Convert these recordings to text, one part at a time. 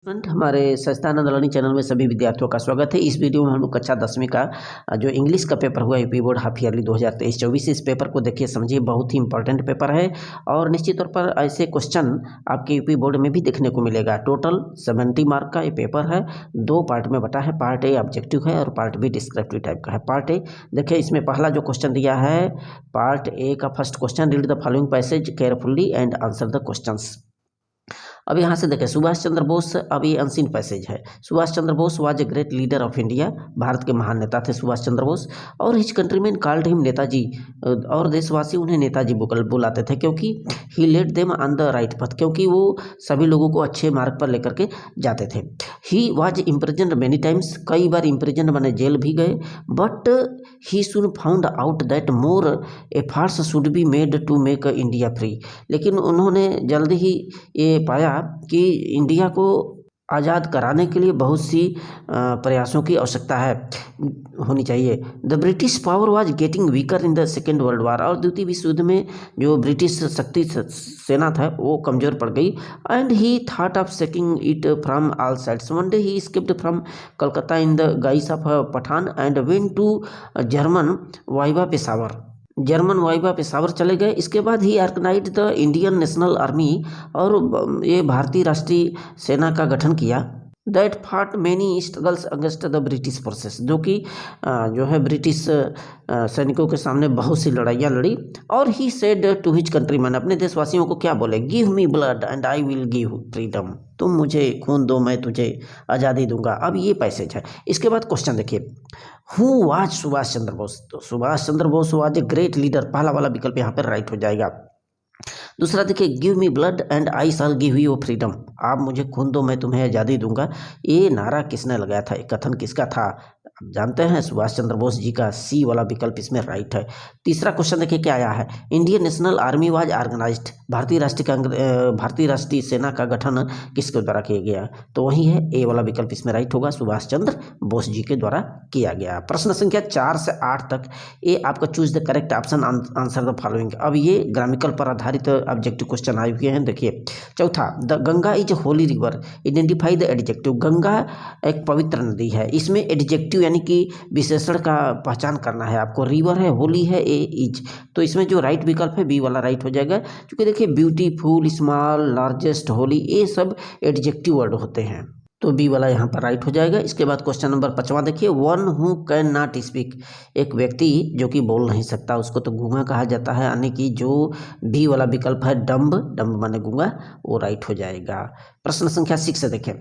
Student, हमारे संस्थानंद learning channel में सभी विद्यार्थियों का स्वागत है। इस वीडियो में हम लोग कक्षा 10वीं का जो इंग्लिश का पेपर हुआ यूपी बोर्ड हाफ ईयरली 2023-24, इस पेपर को देखिए समझिए, बहुत ही इंपॉर्टेंट पेपर है और निश्चित तौर पर ऐसे क्वेश्चन आपके यूपी बोर्ड में भी देखने को मिलेगा। टोटल 70 मार्क का ये पेपर है, दो पार्ट में बटा है। पार्ट ए ऑब्जेक्टिव है और पार्ट बी डिस्क्रिप्टिव टाइप का है। पार्ट ए देखिए, इसमें पहला जो क्वेश्चन दिया है पार्ट ए का first question, read the following passage carefully and answer the questions. अब यहाँ से देखें, सुभाष चंद्र बोस, अब ये अनसीन पैसेज है। Subhash Chandra Bose was a great leader of India, Bharat के महान नेता थे सुभाष चंद्र बोस। और his countryman called him Netaji, और देशवासी उन्हें नेताजी बुलाते थे, क्योंकि he led them on the right path, क्योंकि वो सभी लोगों को अच्छे मार्ग पर लेकर के जाते थे। He was imprisoned many times, कई बार इम्प्रिजन्ड माने जेल भी गए। But he soon found out that more efforts should be made to make India free, लेकिन उन्होंने जल्द ही ये पाया कि इंडिया को आज़ाद कराने के लिए बहुत सी प्रयासों की आवश्यकता होनी चाहिए। The British power was getting weaker in the second world war, और द्वितीय विश्व युद्ध में जो ब्रिटिश शक्ति सेना था वो कमज़ोर पड़ गई। And he thought of seeking it from all sides. One day he escaped from Calcutta in the guise of Pathan and went to German via Peshawar. German via Peshawar चले गए। इसके बाद he organised the Indian National Army, और ये भारतीय राष्ट्रीय सेना का गठन किया। दैट फाट many struggles against the British forces, जो कि जो है ब्रिटिश सैनिकों के सामने बहुत सी लड़ाइयाँ लड़ी। और he said to his countryman, अपने देशवासियों को क्या बोले, give me blood and I will give freedom, तुम मुझे खून दो मैं तुझे आज़ादी दूंगा। अब ये पैसेज है। इसके बाद क्वेश्चन देखिए, हु वाज सुभाष चंद्र बोस। तो Subhash Chandra Bose was a great leader, पहला वाला विकल्प यहाँ पर राइट हो जाएगा। दूसरा देखिए, give me blood and I shell give you freedom, आप मुझे खून दो मैं तुम्हें आज़ादी दूंगा। ये नारा किसने लगाया था, कथन किसका था, आप जानते हैं सुभाष चंद्र बोस जी का। सी वाला विकल्प इसमें राइट है। तीसरा क्वेश्चन देखिए क्या आया है, Indian National Army was organised, भारतीय राष्ट्रीय सेना का गठन किसके द्वारा किया गया, तो वही है ए वाला विकल्प इसमें राइट होगा, सुभाष चंद्र बोस जी के द्वारा किया गया। प्रश्न संख्या 4 से 8 तक ये आपका choose the correct option, answer the following. अब ये ग्रामिकल पर आधारित ऑब्जेक्टिव क्वेश्चन आए हुए हैं। देखिए चौथा, the Ganga is Holi river, identify the adjective. Ganga एक पवित्र नदी है, इसमें एडजेक्टिव यानी कि विशेषण का पहचान करना है आपको। रिवर है, होली है, ए इज, तो इसमें जो राइट विकल्प है बी वाला राइट हो जाएगा, क्योंकि देखिए ब्यूटीफुल, स्मॉल, लार्जेस्ट, होली, ये सब एडजेक्टिव वर्ड होते हैं, तो बी वाला यहाँ पर राइट हो जाएगा। इसके बाद क्वेश्चन नंबर 5वां देखिए, one who can not speak, एक व्यक्ति जो कि बोल नहीं सकता उसको तो गूंगा कहा जाता है, यानी कि जो बी वाला विकल्प है डम्ब, डम्ब माने गूंगा, वो राइट हो जाएगा। प्रश्न संख्या 6 से देखें,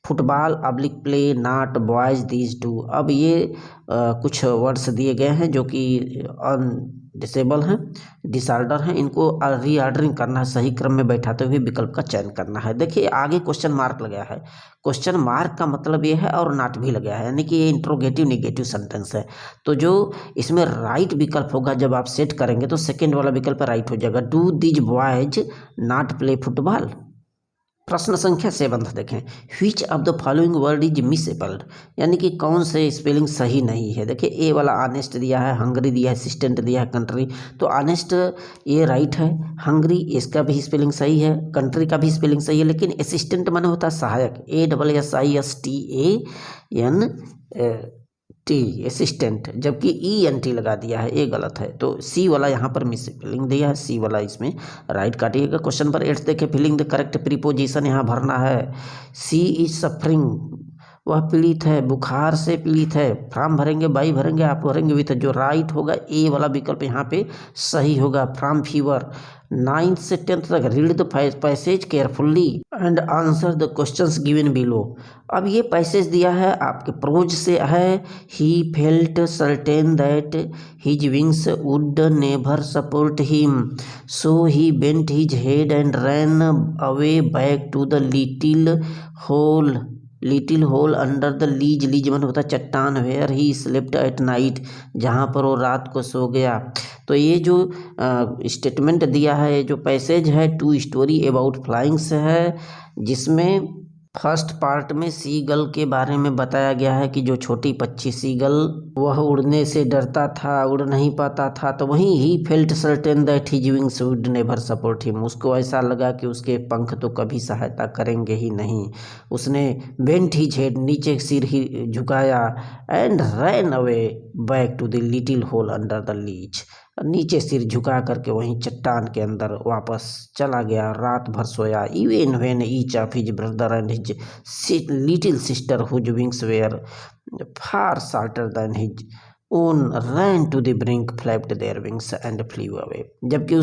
football oblique play not boys these do. अब ये कुछ वर्ड्स दिए गए हैं जो कि डिसेबल हैं, डिसऑर्डर हैं, इनको रीऑर्डरिंग करना है, सही क्रम में बैठाते हुए विकल्प का चयन करना है। देखिए आगे क्वेश्चन मार्क लगाया है, क्वेश्चन मार्क का मतलब ये है और नॉट भी लगाया है, यानी कि ये इंट्रोगेटिव निगेटिव सेंटेंस है। तो जो इसमें राइट विकल्प होगा जब आप सेट करेंगे तो सेकेंड वाला विकल्प राइट हो जाएगा, do these boys not play football. प्रश्न संख्या 7 देखें, which of the following word is misspelled, यानी कि कौन से स्पेलिंग सही नहीं है। देखिए ए वाला ऑनेस्ट दिया है, हंगरी दिया है, असिस्टेंट दिया है, कंट्री, तो ऑनेस्ट ये राइट है, हंगरी इसका भी स्पेलिंग सही है, कंट्री का भी स्पेलिंग सही है, लेकिन असिस्टेंट माने होता है सहायक, ASSISTANT असिस्टेंट, जबकि ENT लगा दिया है, ये गलत है, तो सी वाला यहाँ पर मिस स्पेलिंग दिया है, सी वाला इसमें राइट काटिएगा। क्वेश्चन नंबर 8 देखें, फिलिंग द करेक्ट प्रीपोजिशन यहाँ भरना है। सी इज सफरिंग, वह पीड़ित है, बुखार से पीड़ित है, फ्रॉम भरेंगे, बाई भरेंगे, आप भरेंगे विथ, जो राइट होगा ए वाला विकल्प यहाँ पे सही होगा, फ्रॉम फीवर। 9th से 10th तक read the passage carefully and answer the questions given below. अब ये पैसेज दिया है आपके प्रोज से है, he felt certain that his wings would never support him, so he bent his head and ran away back to the little hole under the ledge, ledge मन होता है चट्टान, where he slept at night, जहाँ पर वो रात को सो गया। तो ये जो स्टेटमेंट दिया है, जो पैसेज है, टू स्टोरी अबाउट फ्लाइंग से है, जिसमें फर्स्ट पार्ट में सीगल के बारे में बताया गया है कि जो छोटी पक्षी सीगल वह उड़ने से डरता था, उड़ नहीं पाता था, तो वहीं ही felt certain that his wings would never support him. उसको ऐसा लगा कि उसके पंख तो कभी सहायता करेंगे ही नहीं। उसने बेंट हिज हेड, नीचे सिर ही झुकाया, and ran away back to the little hole under the ledge. नीचे सिर झुका करके वहीं चट्टान के अंदर वापस चला गया। रात भर सोया। Even when each of his brother and his little sister whose wings were far shorter than his own ran to the brink, flapped their wings and flew away. जबकि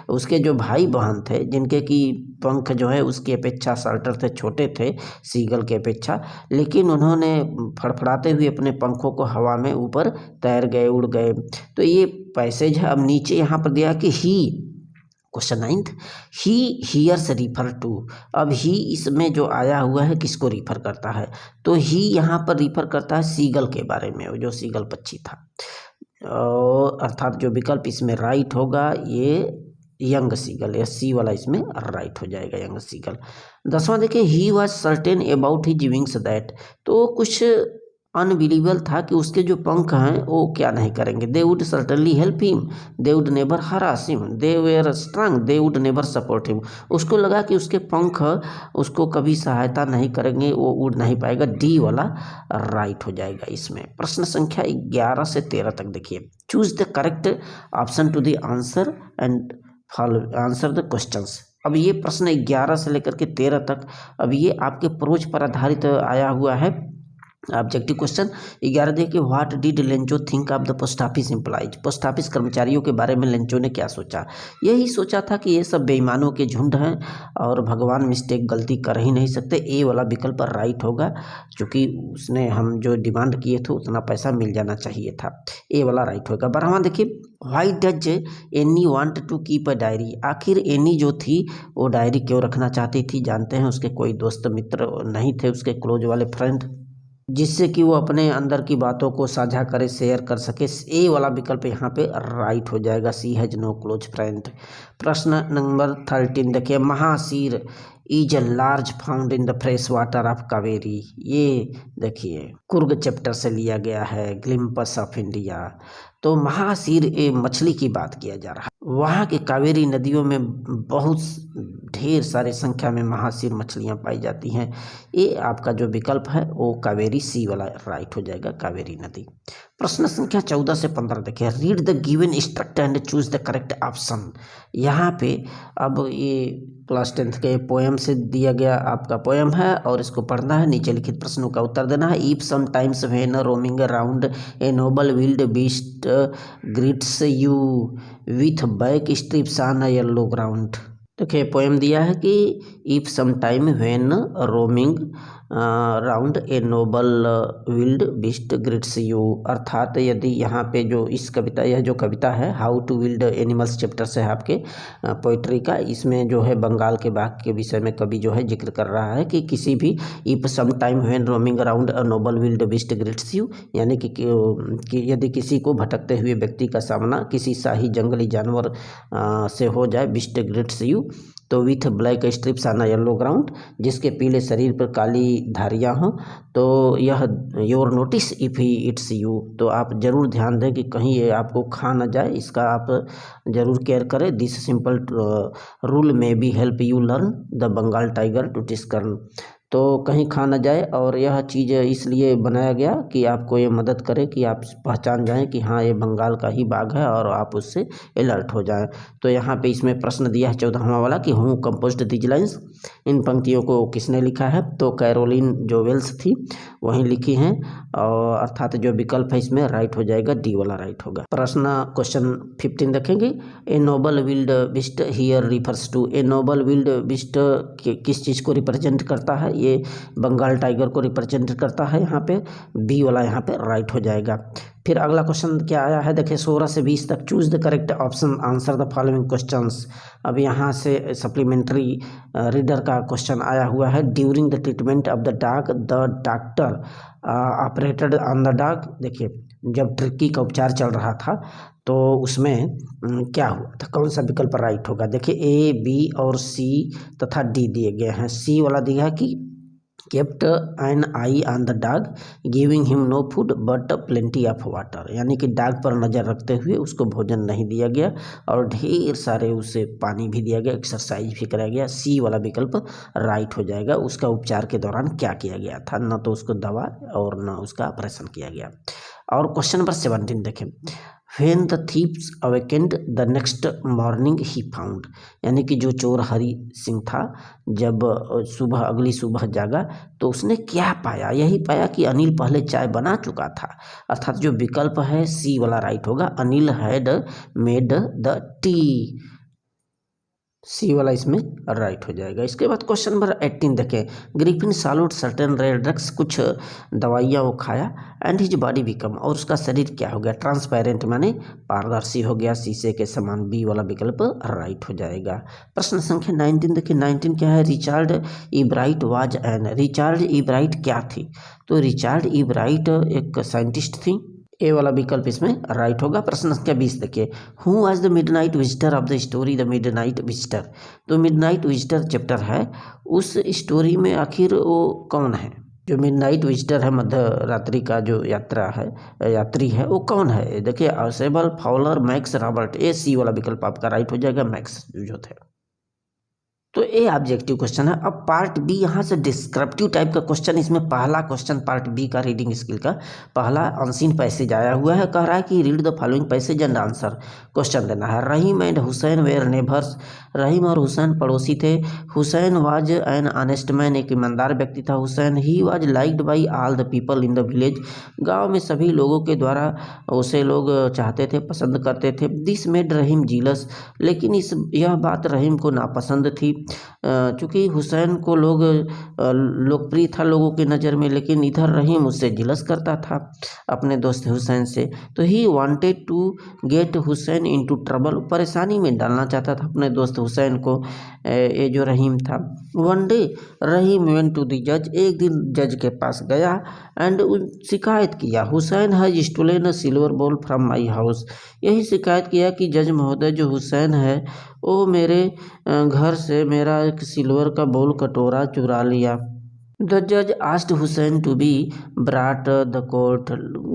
उसके जो भाई बहन थे, जिनके की पंख जो है उसकी अपेक्षा शॉर्टर थे, छोटे थे सीगल के अपेक्षा, लेकिन उन्होंने फड़फड़ाते हुए अपने पंखों को हवा में ऊपर तैर गए, उड़ गए। तो ये पैसेज है। अब नीचे यहाँ पर दिया कि he, question 9th, he here refers to. अब ही इसमें जो आया हुआ है किसको रिफर करता है? तो ही यहाँ पर रिफर करता है सीगल के बारे में, जो सीगल पक्षी था। अर्थात जो विकल्प इसमें राइट होगा ये यंग सीगल, या सी वाला इसमें राइट हो जाएगा, यंग सीगल। 10वां देखिए, he was certain about his wings that. तो कुछ अनबिलीवेबल था कि उसके जो पंख हैं वो क्या नहीं करेंगे। They would certainly help him, they would never harass him, they were strong, they would never support him. उसको लगा कि उसके पंख उसको कभी सहायता नहीं करेंगे, वो उड़ नहीं पाएगा। डी वाला राइट हो जाएगा इसमें। प्रश्न संख्या 11 से 13 तक देखिए। Choose the correct option to the answer and answer the questions. अब ये प्रश्न 11 से लेकर के 13 तक, अब ये आपके प्रोज पर आधारित आया हुआ है। ऑब्जेक्टिव क्वेश्चन 11 देखिए, what did Lencho think of the post office employees. Post office कर्मचारियों के बारे में लेंचो ने क्या सोचा? यही सोचा था कि ये सब बेईमानों के झुंड हैं और भगवान मिस्टेक, गलती कर ही नहीं सकते। ए वाला विकल्प राइट होगा, क्योंकि उसने हम जो डिमांड किए थे उतना पैसा मिल जाना चाहिए था। ए वाला राइट होगा। 12वां देखिए, why does Annie want to keep a diary. आखिर एनी जो थी वो डायरी क्यों रखना चाहती थी? जानते हैं उसके कोई दोस्त मित्र नहीं थे, उसके क्लोज वाले फ्रेंड, जिससे कि वो अपने अंदर की बातों को साझा करे, शेयर कर सके। ए वाला विकल्प यहाँ पे राइट हो जाएगा, सी हैज नो क्लोज फ्रेंड। प्रश्न नंबर 13 देखिए, mahseer is a large found in the fresh water of Kaveri. ये देखिए कुर्ग चैप्टर से लिया गया है, ग्लिम्पस ऑफ इंडिया। तो महासीर ए मछली की बात किया जा रहा है। वहाँ के कावेरी नदियों में बहुत ढेर सारे संख्या में महासीर मछलियाँ पाई जाती हैं। ये आपका जो विकल्प है वो कावेरी, सी वाला राइट हो जाएगा, कावेरी नदी। प्रश्न संख्या 14 से 15 देखिए, read the given struct and choose the correct option. यहाँ पे अब ये क्लास 10th के पोएम से दिया गया आपका पोएम है और इसको पढ़ना है, नीचे लिखित प्रश्नों का उत्तर देना है। If sometimes when roaming around a noble wild beast greets you with back stripes on a yellow ground. देखिए पोएम दिया है कि if sometime when roaming round a noble wild beast greets you. अर्थात यदि यहाँ पे जो इस कविता, यह जो कविता है how to wild animals chapter से है आपके पोइट्री का, इसमें जो है बंगाल के बाघ के विषय में कवि जो है जिक्र कर रहा है कि किसी भी if sometime when roaming around a noble wild beast greets you, यानी कि यदि किसी को भटकते हुए व्यक्ति का सामना किसी शाही जंगली जानवर से हो जाए, बीस्ट ग्रीट्स यू, तो with black strips on yellow ground, जिसके पीले शरीर पर काली धारियाँ हों, तो यह your notice if he it's you. तो आप ज़रूर ध्यान दें कि कहीं ये आपको खा न जाए, इसका आप ज़रूर केयर करें। This simple rule may be help you learn the Bengal tiger to discern. तो कहीं खा न जाए, और यह चीज़ इसलिए बनाया गया कि आपको ये मदद करे कि आप पहचान जाएं कि हाँ ये बंगाल का ही बाघ है और आप उससे अलर्ट हो जाएं। तो यहाँ पे इसमें प्रश्न दिया है 14वां वाला कि हूँ कंपोज्ड दीज लाइन्स। इन पंक्तियों को किसने लिखा है? तो कैरोलिन जो वेल्स थी वहीं लिखी हैं, और अर्थात जो विकल्प है इसमें राइट हो जाएगा, डी वाला राइट होगा। प्रश्न क्वेश्चन 15 देखेंगे, a noble wild beast here refers to. A noble wild beast किस चीज़ को रिप्रेजेंट करता है? ये बंगाल टाइगर को रिप्रेजेंट करता है। यहाँ पे बी वाला यहाँ पे राइट हो जाएगा। फिर अगला क्वेश्चन क्या आया है देखिए 16 से 20 तक, choose the correct option, answer the following questions. अब यहाँ से सप्लीमेंट्री रीडर का क्वेश्चन आया हुआ है। During the treatment of the doctor operated on the dog. देखिए जब ट्रिक्की का उपचार चल रहा था तो उसमें क्या हुआ था, कौन सा विकल्प राइट होगा। देखिए ए, बी और सी तथा डी दिए गए हैं। सी वाला दिया है कि kept an eye on the dog, giving him no food but plenty of water, यानी कि डॉग पर नज़र रखते हुए उसको भोजन नहीं दिया गया और ढेर सारे उसे पानी भी दिया गया, एक्सरसाइज भी कराया गया। सी वाला विकल्प राइट हो जाएगा। उसका उपचार के दौरान क्या किया गया था, न तो उसको दवा और न उसका ऑपरेशन किया गया। और क्वेश्चन नंबर 17 देखें। When the thieves awakened the next morning he found, यानी कि जो चोर हरि सिंह था जब अगली सुबह जागा तो उसने क्या पाया, यही पाया कि अनिल पहले चाय बना चुका था। अर्थात जो विकल्प है सी वाला राइट होगा, Anil had made the tea. C वाला इसमें राइट हो जाएगा। इसके बाद क्वेश्चन नंबर 18 देखें। ग्रिफिन सॉल्यूड सर्टेन रेयर ड्रग्स, कुछ दवाइयाँ वो खाया एंड हिज बॉडी बिकम, और उसका शरीर क्या हो गया, ट्रांसपेरेंट माने पारदर्शी हो गया, शीशे के समान। बी वाला विकल्प राइट हो जाएगा। प्रश्न संख्या 19 देखिए। 19 क्या है, Richard Ebright was an, Richard Ebright क्या थी, तो रिचार्ड इब्राइट एक साइंटिस्ट थी। ए वाला विकल्प इसमें राइट होगा। प्रश्न संख्या 20 देखिए। Who was the midnight visitor of the story, the midnight visitor, तो मिडनाइट विजिटर चैप्टर है, उस स्टोरी में आखिर वो कौन है, जो मिडनाइट विजिटर है, मध्य रात्रि का जो यात्री है वो कौन है। देखिए सेबल, फाउलर, मैक्स, रॉबर्ट। ए सी वाला विकल्प आपका राइट हो जाएगा, मैक्स जो थे। तो ये ऑब्जेक्टिव क्वेश्चन है। अब पार्ट बी, यहाँ से डिस्क्रिप्टिव टाइप का क्वेश्चन। इसमें पहला क्वेश्चन पार्ट बी का रीडिंग स्किल का पहला अनसीन पैसेज आया हुआ है। कह रहा है कि read the following passage and answer, question देना है। रहीम एंड हुसैन वेयर नेबर्स, रहीम और हुसैन पड़ोसी थे। Hussain was an honest man, एक ईमानदार व्यक्ति था Hussain. He was liked by all the people in the village, गाँव में सभी लोगों के द्वारा उसे लोग चाहते थे, पसंद करते थे। दिस मेड रहीम जीलस, लेकिन यह बात रहीम को नापसंद थी। चूँकि हुसैन को लोग लोकप्रिय था लोगों की नज़र में, लेकिन इधर रहीम उससे जिलस करता था अपने दोस्त हुसैन से। तो he wanted to get Hussain into trouble, परेशानी में डालना चाहता था अपने दोस्त हुसैन को, ये जो रहीम था। One day Rahim went to the जज, एक दिन जज के पास गया एंड शिकायत किया, Hussain has stolen a silver ball from my house, यही शिकायत किया कि जज महोदय जो हुसैन है वो मेरे घर से मेरा एक सिल्वर का बोल कटोरा चुरा लिया। द जज asked Hussain to be brought the court,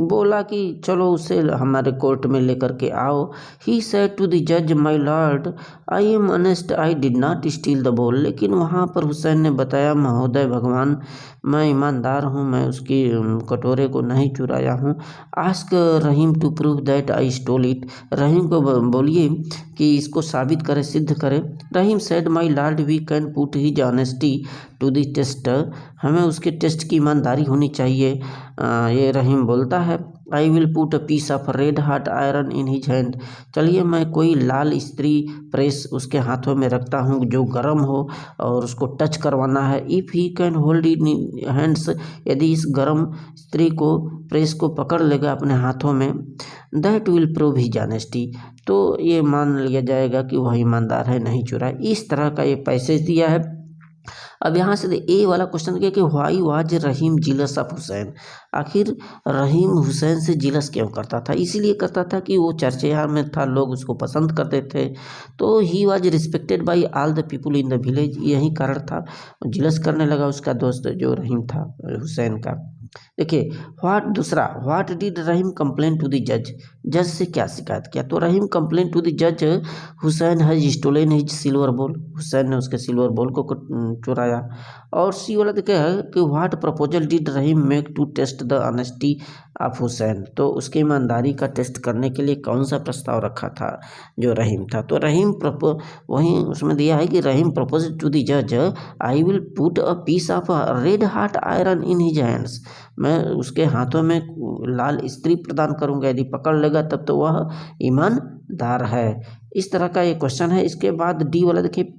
बोला कि चलो उसे हमारे कोर्ट में लेकर के आओ। ही सेड टू द जज my lord I am honest I did not steel the बोल, लेकिन वहाँ पर हुसैन ने बताया महोदय भगवान मैं ईमानदार हूँ, मैं उसकी कटोरे को नहीं चुराया हूँ। Ask Rahim to prove that I stole it, Rahim को बोलिए कि इसको साबित करे, सिद्ध करे। Rahim said my lord we can put his honesty to the test, हमें उसके टेस्ट की ईमानदारी होनी चाहिए। ये रहीम बोलता है I will put a piece of red hot iron in his hand, चलिए मैं कोई लाल इस्त्री प्रेस उसके हाथों में रखता हूँ जो गर्म हो और उसको टच करवाना है। If he can hold in hands, यदि इस गर्म इस्त्री को प्रेस को पकड़ लेगा अपने हाथों में, that will prove his honesty, तो ये मान लिया जाएगा कि वह ईमानदार है, नहीं चुरा। इस तरह का ये पैसेज दिया है। अब यहाँ से ए वाला क्वेश्चन किया कि why was Rahim jealous of Hussain, आखिर रहीम हुसैन से जिलस क्यों करता था, इसीलिए करता था कि वो चर्चा में था, लोग उसको पसंद करते थे। तो he was respected by all the people in the village, यही कारण था जिलस करने लगा उसका दोस्त जो रहीम था हुसैन का। देखिए what did Rahim complain to the जज, जज से क्या शिकायत किया, तो रहीम कंप्लेन टू द जज Hussain has stolen his silver ball, Hussain ने उसके सिल्वर बॉल को चुराया। और सी वाला देखिए है कि what proposal did Rahim make to test the honesty of Hussain, तो उसकी ईमानदारी का टेस्ट करने के लिए कौन सा प्रस्ताव रखा था जो रहीम था, तो रहीम वहीं उसमें दिया है कि रहीम प्रपोज टू द जज I will put a piece of red hot iron in his hands, मैं उसके हाथों में लाल इस्त्री प्रदान करूंगा, यदि पकड़ लेगा तब तो वह ईमानदार है। इस तरह का ये क्वेश्चन है। इसके बाद डी वाला देखिए,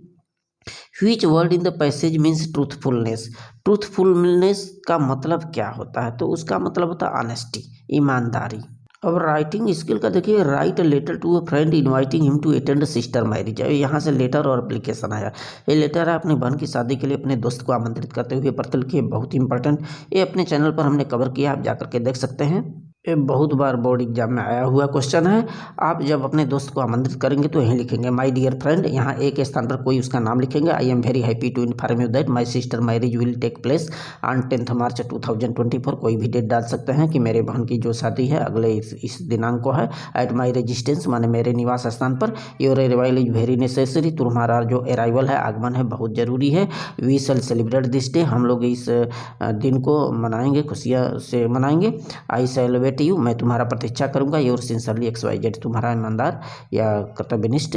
which word in the passage means truthfulness, truthfulness का मतलब क्या होता है, तो उसका मतलब होता है ऑनेस्टी, ईमानदारी। अब राइटिंग स्किल का देखिए, write a letter to a friend inviting him to attend sister marriage, यहाँ से लेटर और एप्लीकेशन आया। ये लेटर है अपनी बहन की शादी के लिए अपने दोस्त को आमंत्रित करते हुए पत्र लिखिए, बहुत ही इंपॉर्टेंट, ये अपने चैनल पर हमने कवर किया, आप जाकर के देख सकते हैं। ये बहुत बार बोर्ड एग्जाम में आया हुआ क्वेश्चन है। आप जब अपने दोस्त को आमंत्रित करेंगे तो यहीं लिखेंगे माय डियर फ्रेंड, यहाँ एक स्थान पर कोई उसका नाम लिखेंगे। I am very happy to inform you that my sister marriage will take place on 10 March 2024। कोई भी डेट डाल सकते हैं कि मेरे बहन की जो शादी है अगले इस दिनांक को है। एट माई रेजिस्टेंस माने मेरे निवास स्थान पर। Your arrival is very necessary, तुम्हारा जो अराइवल है आगमन है बहुत ज़रूरी है। We shall celebrate this day, हम लोग इस दिन को मनाएंगे, खुशियाँ से मनाएंगे। आई शैल वेट यू, मैं तुम्हारा प्रतीक्षा करूंगा। योर सिंसियरली XYZ, तुम्हारा ईमानदार या कर्तव्यनिष्ठ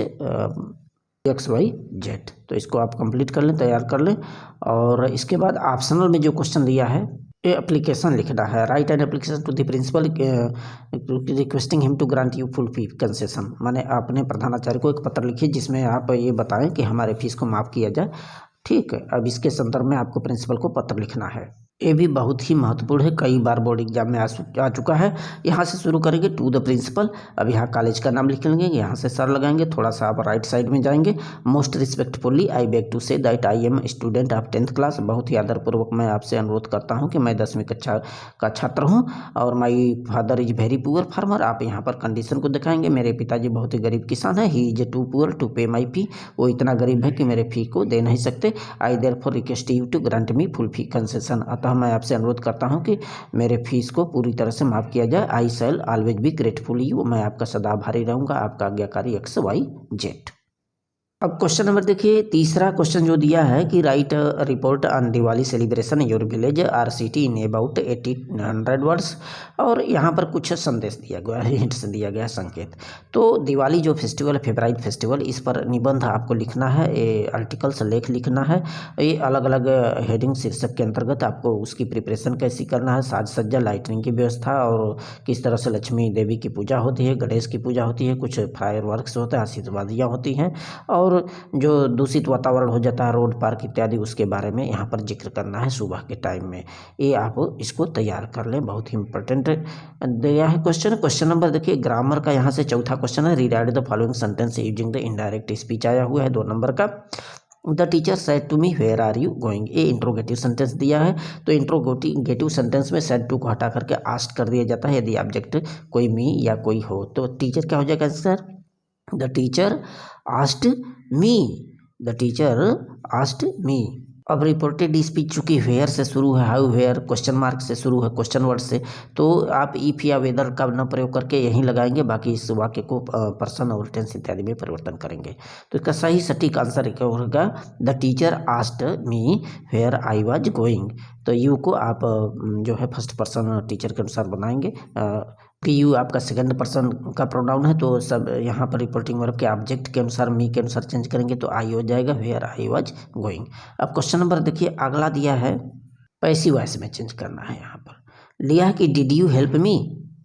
XYZ। तो इसको आप कंप्लीट कर लें, तैयार कर लें। और इसके बाद ऑप्शनल में जो क्वेश्चन दिया है ये एप्लीकेशन लिखना है। Write an application to the principal requesting him to grant you full fee concession, माने आपने प्रधानाचार्य को एक पत्र लिखिए जिसमें आप ये बताएं कि हमारे फीस को माफ़ किया जाए। ठीक है, अब इसके संदर्भ में आपको प्रिंसिपल को पत्र लिखना है। ये भी बहुत ही महत्वपूर्ण है, कई बार बोर्ड एग्जाम में आ चुका है। यहाँ से शुरू करेंगे टू द प्रिंसिपल। अब यहाँ कॉलेज का नाम लिख लेंगे, यहाँ से सर लगाएंगे, थोड़ा सा आप राइट साइड में जाएंगे। Most respectfully I beg to say that I am student of 10th class, बहुत ही आदरपूर्वक मैं आपसे अनुरोध करता हूँ कि मैं 10वीं कक्षा का छात्र हूँ। और my father is very poor farmer, आप यहाँ पर कंडीशन को दिखाएंगे। मेरे पिताजी बहुत ही गरीब किसान है। He is too poor to pay my फी, वो इतना गरीब है कि मेरे फी को दे नहीं सकते। I therefore request you to grant me full fee concession, अतः मैं आपसे अनुरोध करता हूं कि मेरे फीस को पूरी तरह से माफ़ किया जाए। I shall always be grateful you, मैं आपका सदा आभारी रहूंगा, आपका आज्ञाकारी XYZ। अब क्वेश्चन नंबर देखिए, तीसरा क्वेश्चन जो दिया है कि write report on Diwali celebration your village or city in about 1800 words. और यहाँ पर कुछ संदेश दिया गया है, हिंट्स दिया गया है, संकेत। तो दिवाली जो फेस्टिवल है, फेवराइट फेस्टिवल, इस पर निबंध आपको लिखना है, ये आर्टिकल्स लेख लिखना है। ये अलग अलग हेडिंग शीर्षक के अंतर्गत आपको उसकी प्रिपरेशन कैसी करना है, साज सज्जा, लाइटनिंग की व्यवस्था, और किस तरह से लक्ष्मी देवी की पूजा होती है, गणेश की पूजा होती है, कुछ फायर वर्क्स होता है, आतिशबाजियाँ होती हैं, और जो दूषित वातावरण हो जाता है, रोड पार्क इत्यादि, उसके बारे में यहाँ पर जिक्र करना है सुबह के टाइम में। ये आप इसको तैयार कर लें, बहुत ही इंपॉर्टेंट दिया है क्वेश्चन। क्वेश्चन नंबर देखिए, ग्रामर का यहाँ से चौथा क्वेश्चन है। Rewrite the following sentence using the indirect speech आया हुआ है 2 नंबर का। The teacher said to me where are you going, ये इंट्रोगेटिव सेंटेंस दिया है। तो इंट्रोगेटिव सेंटेंस में सेड टू को हटा करके आस्क्ड कर दिया जाता है यदि ऑब्जेक्ट कोई मी या कोई हो। तो टीचर क्या हो जाएगा answer, the teacher asked me, the teacher asked मी। अब रिपोर्टेड स्पीच चूंकि वेयर से शुरू है, हाउ वेयर क्वेश्चन मार्क से शुरू है, क्वेश्चन वर्ड से, तो आप इफ या वेदर का न प्रयोग करके यहीं लगाएंगे, बाकी इस वाक्य को पर्सन और टेंस इत्यादि में परिवर्तन करेंगे। तो इसका सही सटीक आंसर क्या होगा, the teacher asked me where I was going. तो यू को आप जो है फर्स्ट पर्सन टीचर के अनुसार बनाएंगे। कि यू आपका सेकंड पर्सन का प्रोनाउन है, तो सब यहाँ पर रिपोर्टिंग वर्ब के ऑब्जेक्ट के अनुसार मी के अनुसार चेंज करेंगे, तो आई हो जाएगा वेयर आई वाज गोइंग। अब क्वेश्चन नंबर देखिए, अगला दिया है पैसिव वॉइस में चेंज करना है। यहाँ पर लिया है कि डिड यू हेल्प मी,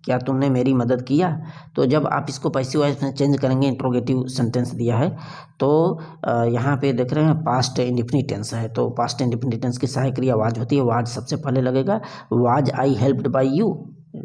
क्या तुमने मेरी मदद किया। तो जब आप इसको पैसिव वॉइस में चेंज करेंगे, इंट्रोगेटिव सेंटेंस दिया है, तो यहाँ पे देख रहे हैं पास्ट इंडेफिनिट टेंस है। तो पास्ट इंडेफिनिट टेंस की सहायक क्रिया वाज होती है, वाज सबसे पहले लगेगा। Was I helped by you,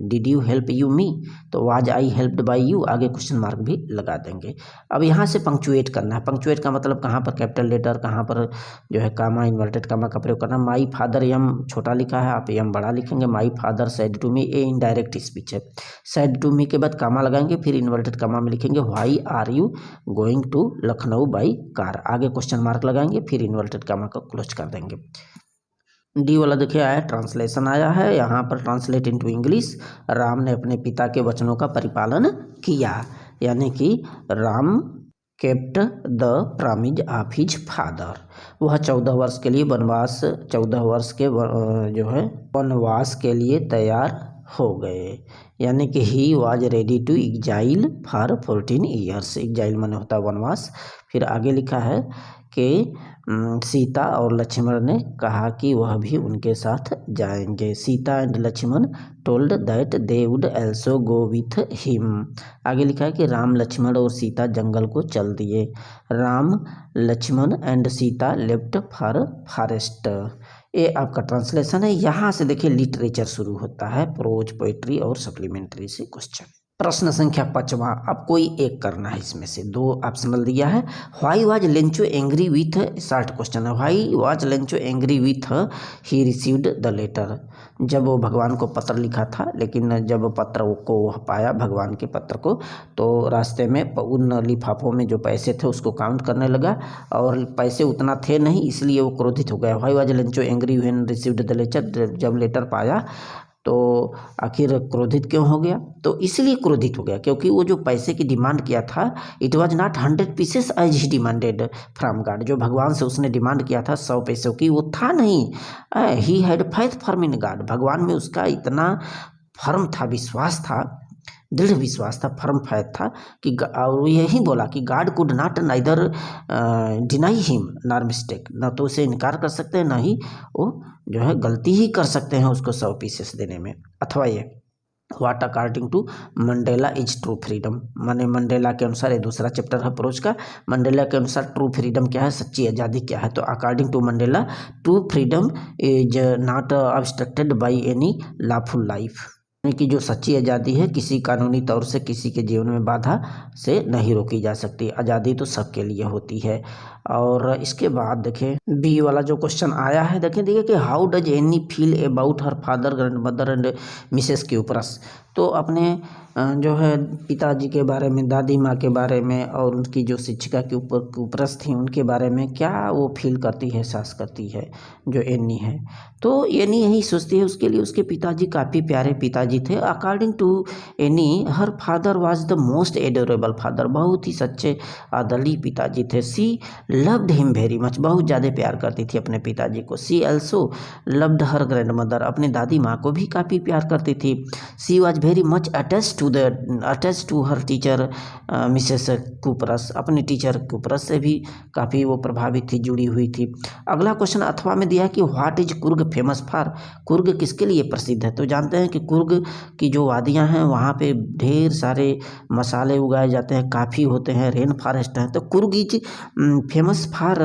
did you help you me, तो was I helped by you, आगे क्वेश्चन मार्क भी लगा देंगे। अब यहाँ से पंक्चुएट करना है। पंक्चुएट का मतलब कहाँ पर कैपिटल लेटर, कहाँ पर जो है कामा, इन्वर्टेड कामा का प्रयोग करना। माई फादर यम छोटा लिखा है, आप यम बड़ा लिखेंगे। My father said to me, a indirect speech है। सेड टू मी के बाद कामा लगाएंगे, फिर इन्वर्टेड कामा में लिखेंगे why are you going to Lucknow by car, आगे क्वेश्चन मार्क लगाएंगे, फिर इन्वर्टेड कामा को क्लोज कर देंगे। डी वाला देखिए आया, ट्रांसलेशन आया है यहाँ पर, ट्रांसलेट इनटू इंग्लिश। राम ने अपने पिता के वचनों का परिपालन किया, यानी कि Ram kept the promise of his father. वह 14 वर्ष के लिए वनवास, 14 वर्ष के जो है वनवास के लिए तैयार हो गए, यानी कि he was ready to exile for 14 years. Exile माने होता है वनवास। फिर आगे लिखा है कि सीता और लक्ष्मण ने कहा कि वह भी उनके साथ जाएंगे। Sita and Lakshman told that they would also go with him. आगे लिखा है कि राम, लक्ष्मण और सीता जंगल को चल दिए। Ram, Lakshman and Sita left for forest. ये आपका ट्रांसलेशन है। यहाँ से देखिए लिटरेचर शुरू होता है, प्रोज, पोइट्री और सप्लीमेंट्री से क्वेश्चन। प्रश्न संख्या 5वां, अब कोई एक करना है, इसमें से 2 ऑप्शनल दिया है। Why was Lencho angry with, short question है, why was Lencho angry with he received the letter. जब वो भगवान को पत्र लिखा था, लेकिन जब पत्र को पाया भगवान के पत्र को, तो रास्ते में उन लिफाफों में जो पैसे थे उसको काउंट करने लगा और पैसे उतना थे नहीं, इसलिए वो क्रोधित हो गया। Why was Lencho angry when received the letter, जब लेटर पाया तो आखिर क्रोधित क्यों हो गया? तो इसलिए क्रोधित हो गया क्योंकि वो जो पैसे की डिमांड किया था, it was not 100 pieces as he demanded from God. जो भगवान से उसने डिमांड किया था 100 पैसों की, वो था नहीं। He had faith firm in God, भगवान में उसका इतना फर्म था, विश्वास था, दृढ़ विश्वास था, फर्म फैथ था कि और यही बोला कि God could not neither deny him nor mistake, न तो उसे इनकार कर सकते हैं, न ही वो जो है गलती ही कर सकते हैं उसको 100 पीसेस देने में। अथवा ये what according to Mandela is true freedom, माने मंडेला के अनुसार, ये दूसरा चैप्टर है प्रोज का, मंडेला के अनुसार ट्रू फ्रीडम क्या है, सच्ची आज़ादी क्या है। तो according to Mandela, true freedom is not obstructed by any lawful life, यानी कि जो सच्ची आज़ादी है किसी कानूनी तौर से किसी के जीवन में बाधा से नहीं रोकी जा सकती। आज़ादी तो सबके लिए होती है। और इसके बाद देखें बी वाला जो क्वेश्चन आया है, देखिए कि how does any feel about her father, grand mother and Mrs cuprous. तो अपने जो है पिताजी के बारे में, दादी माँ के बारे में और उनकी जो शिक्षिका के ऊपर क्यूपरस थी उनके बारे में क्या वो फील करती है, एहसास करती है जो एनी है। तो एनी यही सोचती है उसके लिए उसके पिताजी काफ़ी प्यारे पिताजी थे। According to Annie, her father was the most adorable father, बहुत ही सच्चे आदर्ली पिताजी थे। She loved him very much, बहुत ज़्यादा प्यार करती थी अपने पिताजी को। She also loved her grandmother, अपनी दादी माँ को भी काफ़ी प्यार करती थी। She was very much attach to her teacher Mrs Kuperus, अपनी टीचर कुपरस से भी काफ़ी वो प्रभावित थी, जुड़ी हुई थी। अगला क्वेश्चन अथवा में दिया कि what is Coorg famous for, Coorg किसके लिए प्रसिद्ध है। तो जानते हैं कि कुर्ग की जो वादियाँ हैं वहाँ पे ढेर सारे मसाले उगाए जाते हैं, काफ़ी होते हैं, रेन फॉरेस्ट है। तो Coorg is famous for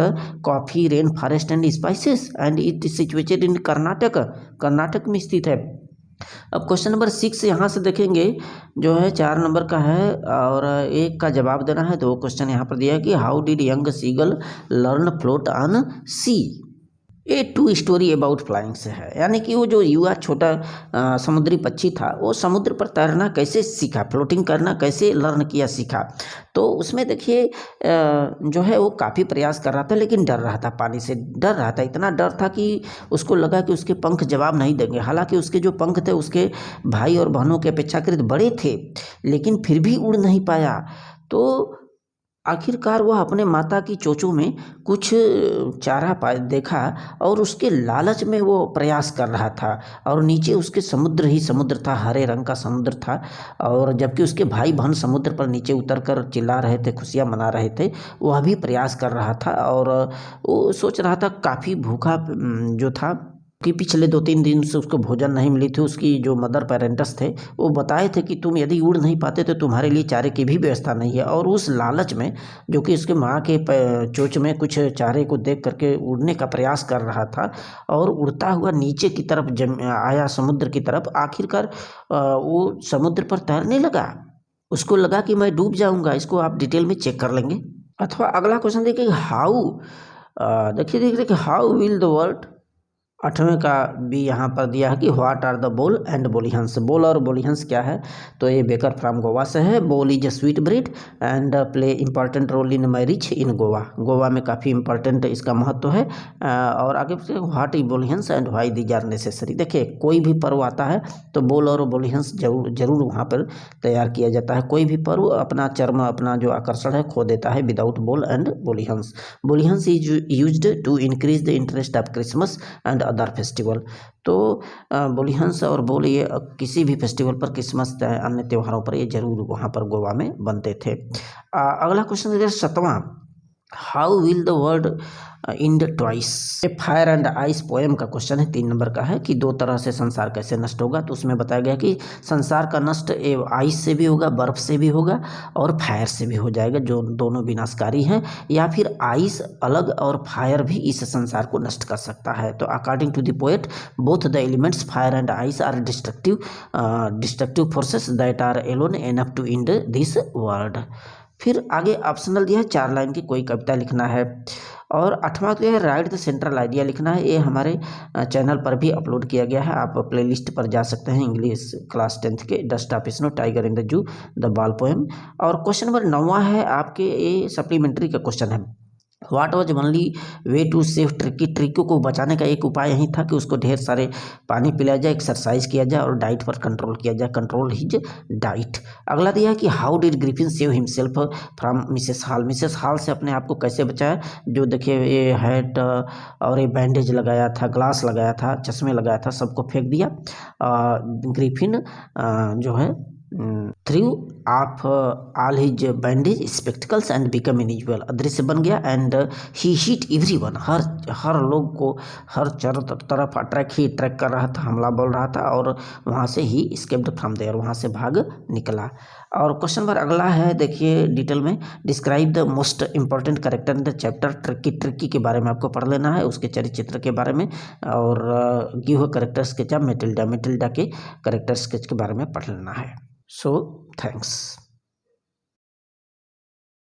coffee, rain forest and spices and it is situated in Karnataka, Karnataka में स्थित है। अब क्वेश्चन नंबर 6 यहाँ से देखेंगे जो है 4 नंबर का है और 1 का जवाब देना है। तो वो क्वेश्चन यहाँ पर दिया है कि how did young seagull learn float on sea. ये 2 स्टोरी अबाउट फ्लाइंग से है, यानी कि वो जो युवा छोटा समुद्री पक्षी था वो समुद्र पर तैरना कैसे सीखा, फ्लोटिंग करना कैसे लर्न किया, सीखा। तो उसमें देखिए जो है वो काफ़ी प्रयास कर रहा था लेकिन डर रहा था, पानी से डर रहा था, इतना डर था कि उसको लगा कि उसके पंख जवाब नहीं देंगे। हालांकि उसके जो पंख थे उसके भाई और बहनों के अपेक्षाकृत बड़े थे, लेकिन फिर भी उड़ नहीं पाया। तो आखिरकार वह अपने माता की चोंचों में कुछ चारा देखा और उसके लालच में वो प्रयास कर रहा था और नीचे उसके समुद्र ही समुद्र था, हरे रंग का समुद्र था। और जबकि उसके भाई बहन समुद्र पर नीचे उतरकर चिल्ला रहे थे, खुशियाँ मना रहे थे, वह भी प्रयास कर रहा था और वो सोच रहा था, काफ़ी भूखा जो था कि पिछले 2-3 दिन से उसको भोजन नहीं मिली थी। उसकी जो मदर पेरेंट्स थे वो बताए थे कि तुम यदि उड़ नहीं पाते तो तुम्हारे लिए चारे की भी व्यवस्था नहीं है। और उस लालच में जो कि उसके माँ के चोंच में कुछ चारे को देख करके उड़ने का प्रयास कर रहा था और उड़ता हुआ नीचे की तरफ आया, समुद्र की तरफ। आखिरकार वो समुद्र पर तैरने लगा, उसको लगा कि मैं डूब जाऊँगा। इसको आप डिटेल में चेक कर लेंगे। अथवा अगला क्वेश्चन देखिए हाउ, देखिए हाउ विल द वर्ल्ड, 8वें का भी यहाँ पर दिया है कि व्हाट आर द बोल एंड बोलिहंस। बोल और बोलिहंस क्या है, तो ये बेकर फ्रॉम गोवा से है। Bol is a sweet bread and play important role in marriage in Goa, Goa में काफ़ी इंपॉर्टेंट इसका महत्व है। और आगे what is bolinhas and why these are necessary. देखिए कोई भी पर्व आता है तो बोल और बोलिहंस जरूर वहाँ पर तैयार किया जाता है। कोई भी पर्व अपना चर्म, अपना जो आकर्षण है खो देता है without bol and bolinhas. Bolinhas is used to increase the interest of Christmas and other festival. तो बोलिहंस और बोल ये किसी भी फेस्टिवल पर, क्रिसमस अन्य त्योहारों पर ये जरूर वहाँ पर गोवा में बनते थे। अगला क्वेश्चन है 7वां, how will the world end twice. Fire and ice poem का क्वेश्चन है, 3 नंबर का है कि 2 तरह से संसार कैसे नष्ट होगा। तो उसमें बताया गया कि संसार का नष्ट आइस से भी होगा, बर्फ से भी होगा और फायर से भी हो जाएगा, जो दोनों विनाशकारी हैं, या फिर आइस अलग और फायर भी इस संसार को नष्ट कर सकता है। तो according to the poet both the elements fire and ice are destructive forces that are alone enough to end this world. फिर आगे ऑप्शनल दिया है, 4 लाइन की कोई कविता लिखना है। और 8वां दिया है राइट द सेंट्रल आइडिया लिखना है। ये हमारे चैनल पर भी अपलोड किया गया है, आप प्लेलिस्ट पर जा सकते हैं। इंग्लिश क्लास 10th के dust of snow, tiger in the zoo, the ball poem. और क्वेश्चन नंबर 9वां है आपके, ये सप्लीमेंट्री का क्वेश्चन है। What was only way to save Tricki. Tricki को बचाने का एक उपाय यही था कि उसको ढेर सारे पानी पिलाया जाए, एक्सरसाइज किया जाए और डाइट पर कंट्रोल किया जाए, कंट्रोल हिज डाइट। अगला दिया है कि how did Griffin save himself from Mrs hall. Mrs hall से अपने आप को कैसे बचाया। जो देखिए ये हैट और ये बैंडेज लगाया था, ग्लास लगाया था, चश्मे लगाया था, सबको फेंक दिया। ग्रिफिन जो है through of all his bandage spectacles and become invisible, अदृश्य बन गया। एंड ही हिट एवरीवन, हर लोग को हर चारों तरफ अट्रैक्ट कर रहा था, हमला बोल रहा था, और वहाँ से ही एस्केप्ड फ्रॉम देयर, वहाँ से भाग निकला। और क्वेश्चन नंबर अगला है, देखिए डिटेल में, describe the most important character in the chapter. Tricky के बारे में आपको पढ़ लेना है, उसके चरित्र के बारे में, और give character sketch of Matilda के कैरेक्टर स्केच के बारे में पढ़ लेना है। So, thanks.